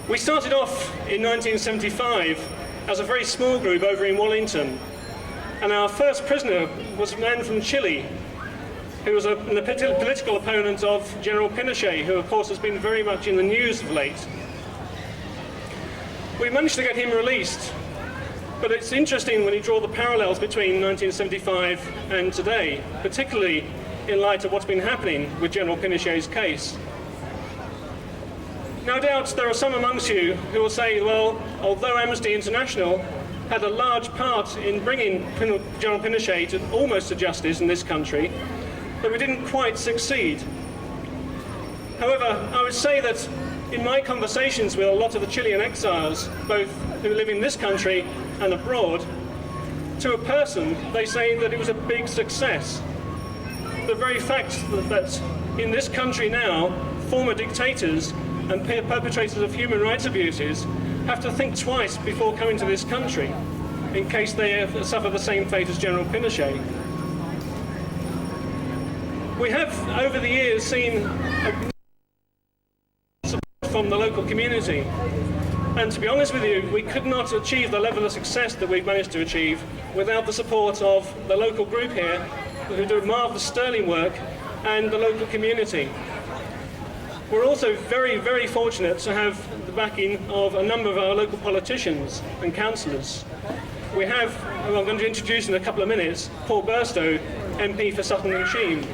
We started off in 1975 as a very small group over in Wallington, and our first prisoner was a man from Chile who was a political opponent of General Pinochet, who of course has been very much in the news of late. We managed to get him released, but it's interesting when you draw the parallels between 1975 and today, particularly in light of what's been happening with General Pinochet's case. No doubt there are some amongst you who will say, well, although Amnesty International had a large part in bringing General Pinochet to almost to justice in this country, that we didn't quite succeed. However, I would say that in my conversations with a lot of the Chilean exiles, both who live in this country and abroad, to a person, they say that it was a big success. The very fact that in this country now, former dictators and perpetrators of human rights abuses have to think twice before coming to this country, in case they suffer the same fate as General Pinochet. We have, over the years, seen support from the local community. And to be honest with you, we could not achieve the level of success that we've managed to achieve without the support of the local group here, who do marvellous sterling work, and the local community. We're also very, very fortunate to have the backing of a number of our local politicians and councillors. We have, who I'm going to introduce in a couple of minutes, Paul Burstow, MP for Sutton and Sheen.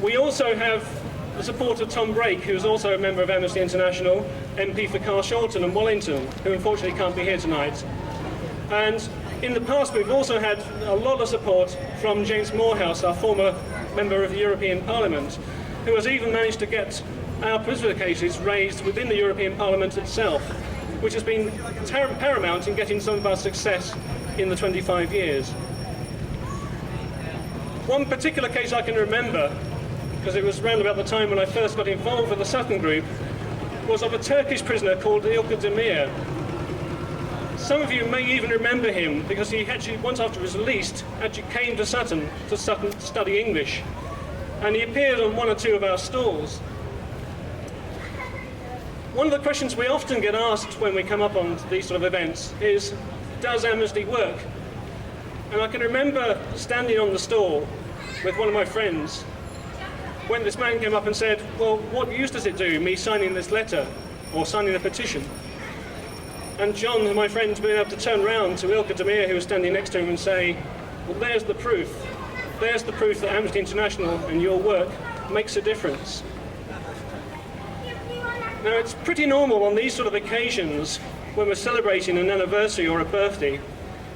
We also have the support of Tom Brake, who is also a member of Amnesty International, MP for Carshalton and Wallington, who unfortunately can't be here tonight. And in the past, we've also had a lot of support from James Morehouse, our former member of the European Parliament, who has even managed to get our prisoner cases raised within the European Parliament itself, which has been paramount in getting some of our success in the 25 years. One particular case I can remember, because it was around about the time when I first got involved with the Sutton group, was of a Turkish prisoner called Ilker Demir. Some of you may even remember him because he actually, once after he was released, actually came to Sutton to study English. And he appeared on one or two of our stalls. One of the questions we often get asked when we come up on these sort of events is, does Amnesty work? And I can remember standing on the stall with one of my friends when this man came up and said, well, what use does it do, me signing this letter or signing a petition? And John, my friend, been able to turn round to Ilker Demir, who was standing next to him, and say, well, there's the proof. There's the proof that Amnesty International and your work makes a difference. Now, it's pretty normal on these sort of occasions, when we're celebrating an anniversary or a birthday,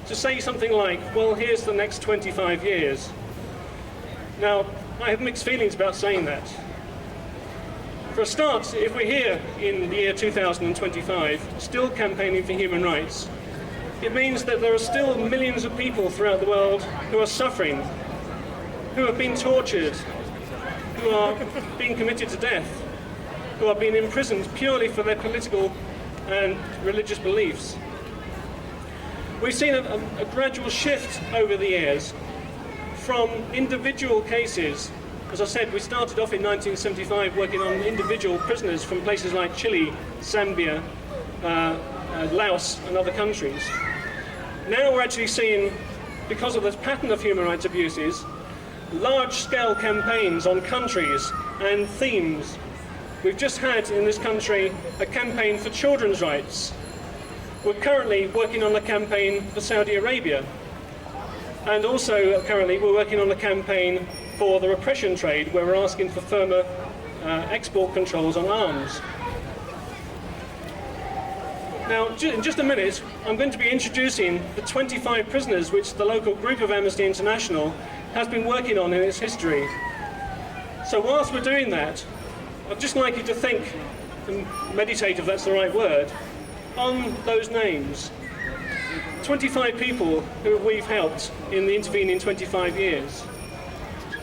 to say something like, well, here's the next 25 years. Now, I have mixed feelings about saying that. For a start, if we're here in the year 2025, still campaigning for human rights, it means that there are still millions of people throughout the world who are suffering, who have been tortured, who are being committed to death, who are being imprisoned purely for their political and religious beliefs. We've seen a gradual shift over the years from individual cases. As I said, we started off in 1975 working on individual prisoners from places like Chile, Zambia, Laos and other countries. Now we're actually seeing, because of this pattern of human rights abuses, large-scale campaigns on countries and themes. We've just had in this country a campaign for children's rights. We're currently working on a campaign for Saudi Arabia. And also currently we're working on a campaign for the repression trade, where we're asking for firmer export controls on arms. Now, in just a minute, I'm going to be introducing the 25 prisoners which the local group of Amnesty International has been working on in its history. So whilst we're doing that, I'd just like you to think and meditate, if that's the right word, on those names. 25 people who we've helped in the intervening 25 years.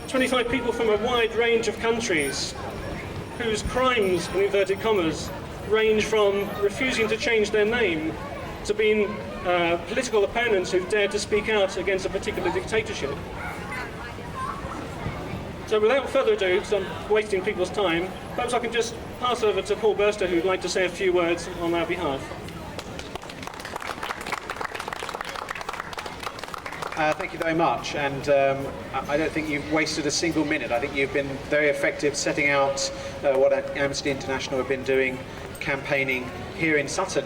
25 people from a wide range of countries whose crimes, in inverted commas, range from refusing to change their name to being political opponents who've dared to speak out against a particular dictatorship. So without further ado, because I'm wasting people's time, perhaps I can just pass over to Paul Burster, who'd like to say a few words on our behalf. Thank you very much, and I don't think you've wasted a single minute. I think you've been very effective setting out what Amnesty International have been doing, campaigning here in Sutton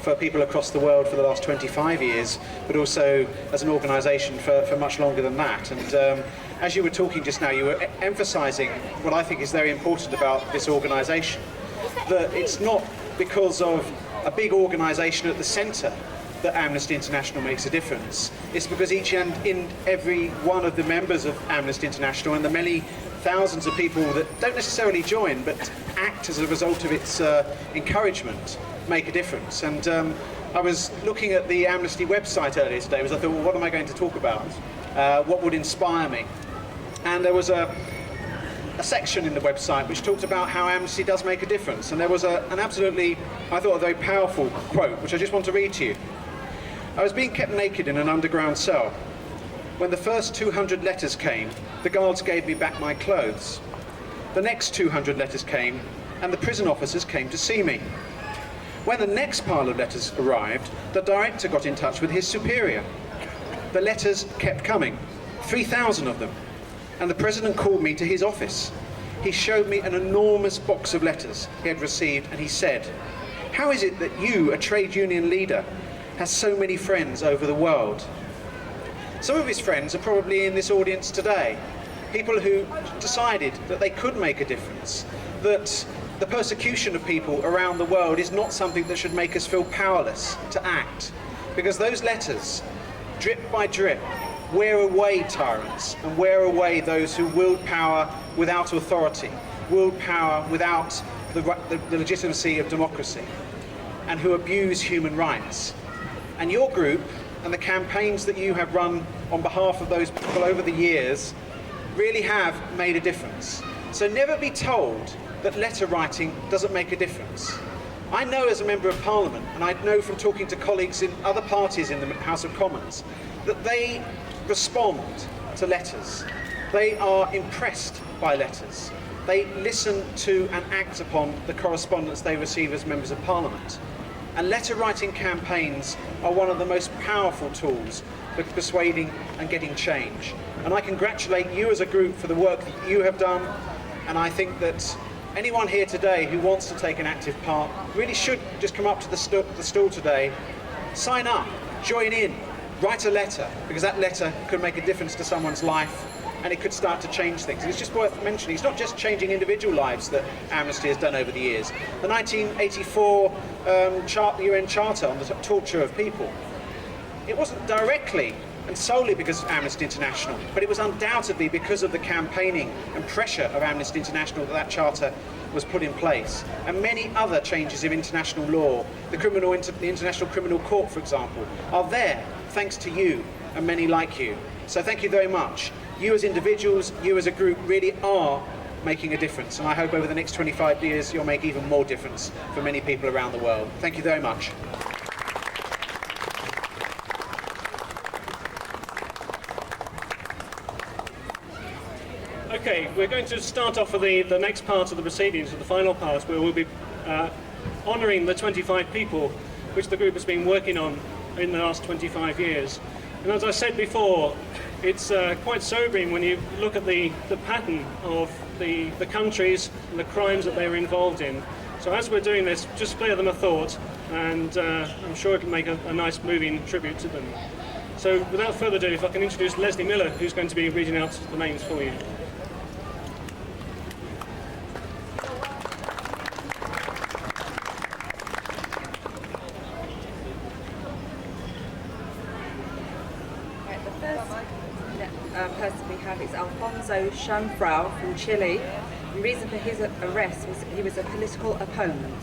for people across the world for the last 25 years, but also as an organisation for much longer than that. And as you were talking just now, you were emphasising what I think is very important about this organisation, that it's not because of a big organisation at the centre that Amnesty International makes a difference. It's because each and every one of the members of Amnesty International and the many thousands of people that don't necessarily join but act as a result of its encouragement make a difference. And I was looking at the Amnesty website earlier today because I thought, well, what am I going to talk about? What would inspire me? And there was a section in the website which talked about how Amnesty does make a difference. And there was an absolutely, I thought, a very powerful quote, which I just want to read to you. I was being kept naked in an underground cell. When the first 200 letters came, the guards gave me back my clothes. The next 200 letters came, and the prison officers came to see me. When the next pile of letters arrived, the director got in touch with his superior. The letters kept coming, 3,000 of them, and the president called me to his office. He showed me an enormous box of letters he had received, and he said, "How is it that you, a trade union leader, has so many friends over the world?" Some of his friends are probably in this audience today. People who decided that they could make a difference, that the persecution of people around the world is not something that should make us feel powerless to act. Because those letters, drip by drip, wear away tyrants and wear away those who wield power without authority, wield power without the legitimacy of democracy, and who abuse human rights. And your group and the campaigns that you have run on behalf of those people over the years really have made a difference. So never be told that letter writing doesn't make a difference. I know as a Member of Parliament, and I know from talking to colleagues in other parties in the House of Commons, that they respond to letters. They are impressed by letters. They listen to and act upon the correspondence they receive as Members of Parliament. And letter writing campaigns are one of the most powerful tools for persuading and getting change. And I congratulate you as a group for the work that you have done, and I think that anyone here today who wants to take an active part really should just come up to the stall today, sign up, join in, write a letter, because that letter could make a difference to someone's life and it could start to change things. And it's just worth mentioning, it's not just changing individual lives that Amnesty has done over the years. The 1984 UN Charter on the torture of people, it wasn't directly and solely because of Amnesty International, but it was undoubtedly because of the campaigning and pressure of Amnesty International that charter was put in place. And many other changes of international law, the International Criminal Court, for example, are there thanks to you and many like you. So thank you very much. You as individuals, you as a group really are making a difference, and I hope over the next 25 years you'll make even more difference for many people around the world. Thank you very much. Okay, we're going to start off with the next part of the proceedings, the final part, where we'll be honouring the 25 people which the group has been working on in the last 25 years. And as I said before, it's quite sobering when you look at the pattern of the countries and the crimes that they're involved in. So as we're doing this, just spare them a thought, and I'm sure it'll make a nice moving tribute to them. So without further ado, if I can introduce Leslie Miller, who's going to be reading out the names for you. Person we have is Alfonso Chanfrau from Chile. The reason for his arrest was he was a political opponent.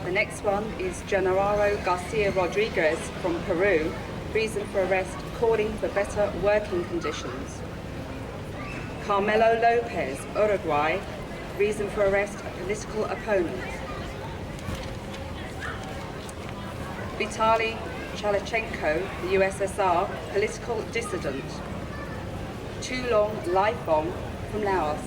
The next one is Genaro Garcia Rodriguez from Peru. Reason for arrest, calling for better working conditions. Carmelo Lopez, Uruguay. Reason for arrest, a political opponent. Vitaly Chalichenko, the USSR, political dissident. too long, lifelong, from Laos.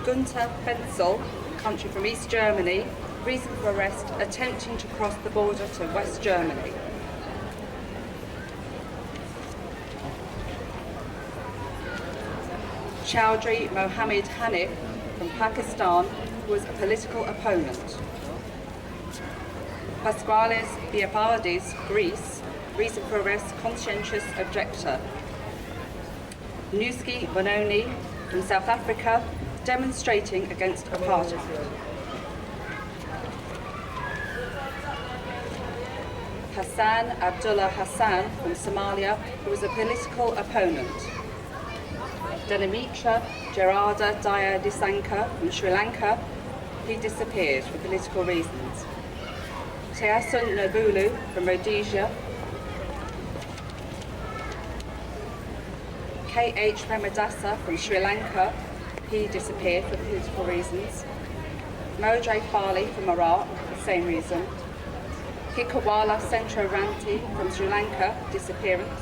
Gunther Fenzel, country from East Germany, reason for arrest, attempting to cross the border to West Germany. Chowdhury Mohammed Hanif from Pakistan, who was a political opponent. Pasquales Biapardis, Greece, reason for arrest, conscientious objector. Newski Bononi from South Africa, demonstrating against apartheid. Hassan Abdullah Hassan from Somalia, who was a political opponent. Dhanamitra Gerarda Daya Disanka from Sri Lanka, he disappeared for political reasons. Teasun Nobulu from Rhodesia. K.H. Premadasa from Sri Lanka, he disappeared for political reasons. Mojay Farley from Iraq, the same reason. Hikawala Centroranti from Sri Lanka, disappearance.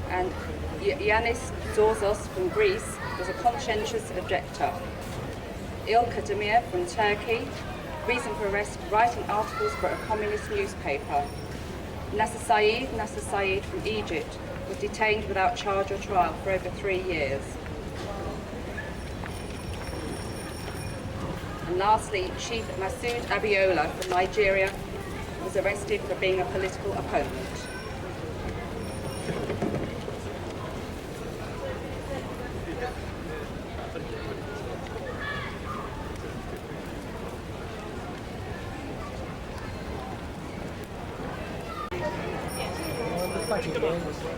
And Yanis Zorzos from Greece was a conscientious objector. İlker Demir from Turkey, reason for arrest, writing articles for a communist newspaper. Nasser Said from Egypt was detained without charge or trial for over 3 years. And lastly, Chief Masood Abiola from Nigeria was arrested for being a political opponent.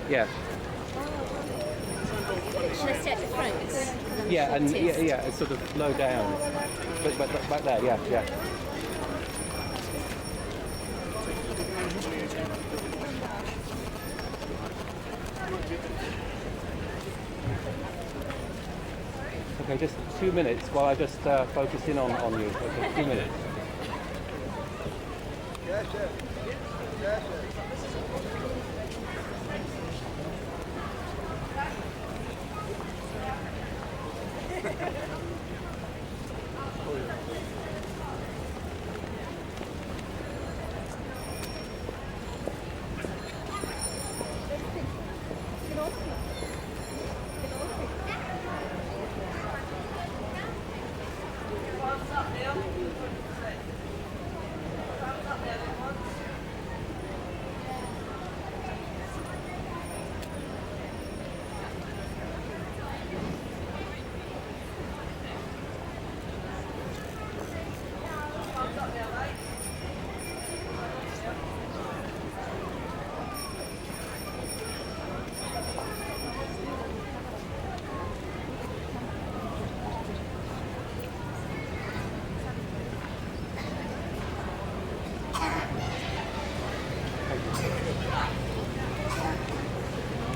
Yeah. Should I stay at the front? Yeah, and yeah, it's sort of low down. But back there, yeah. Okay, just 2 minutes while I just focus in on you. Okay, 2 minutes.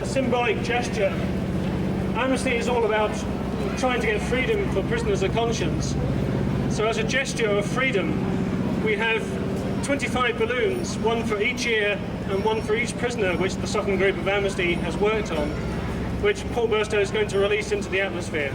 A symbolic gesture. Amnesty is all about trying to get freedom for prisoners of conscience. So as a gesture of freedom, we have 25 balloons, one for each year and one for each prisoner, which the Sutton group of Amnesty has worked on, which Paul Burstow is going to release into the atmosphere.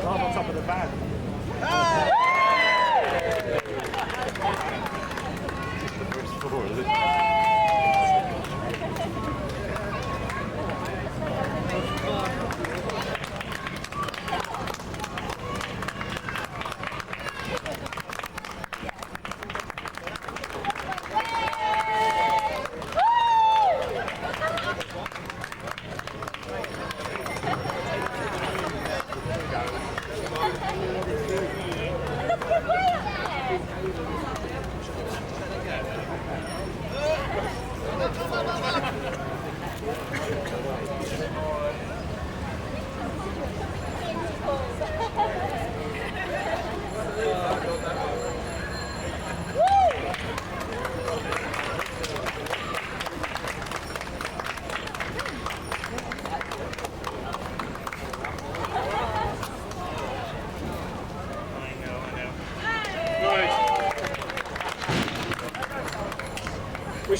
On top of the bag. Just the first floor, is it?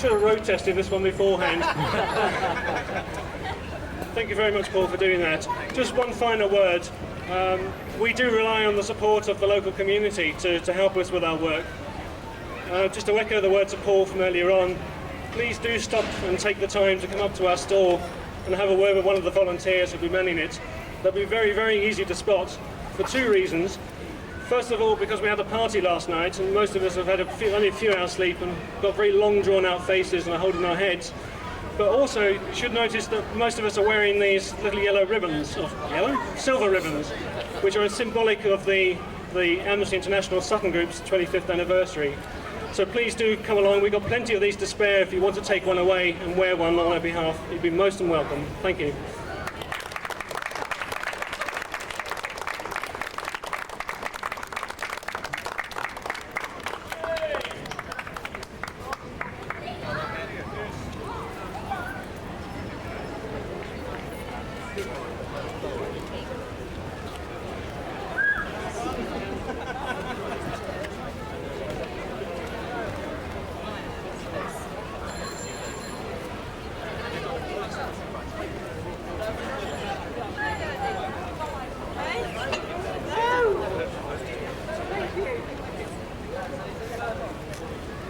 should have road tested this one beforehand. Thank you very much, Paul, for doing that. Just one final word. We do rely on the support of the local community to help us with our work. Just to echo the words of Paul from earlier on, please do stop and take the time to come up to our store and have a word with one of the volunteers who'll be manning it. They'll be very, very easy to spot for two reasons. First of all, because we had a party last night and most of us have had only a few hours sleep and got very long drawn out faces and are holding our heads. But also, you should notice that most of us are wearing these little yellow ribbons, silver ribbons, which are symbolic of the Amnesty International Sutton Group's 25th anniversary. So please do come along. We've got plenty of these to spare if you want to take one away and wear one on our behalf. You'd be most and welcome. Thank you.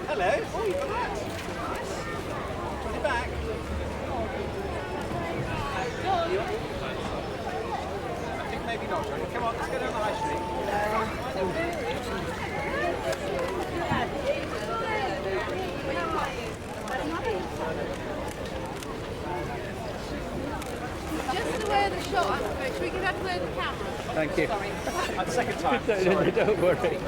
Hello. Oh, you've got that. Nice. Put it back. I think maybe not, Johnny. Come on, let's go down the high street. Just to wear the shot, should we get out to wear the camera? Thank you. At the second time. Don't worry.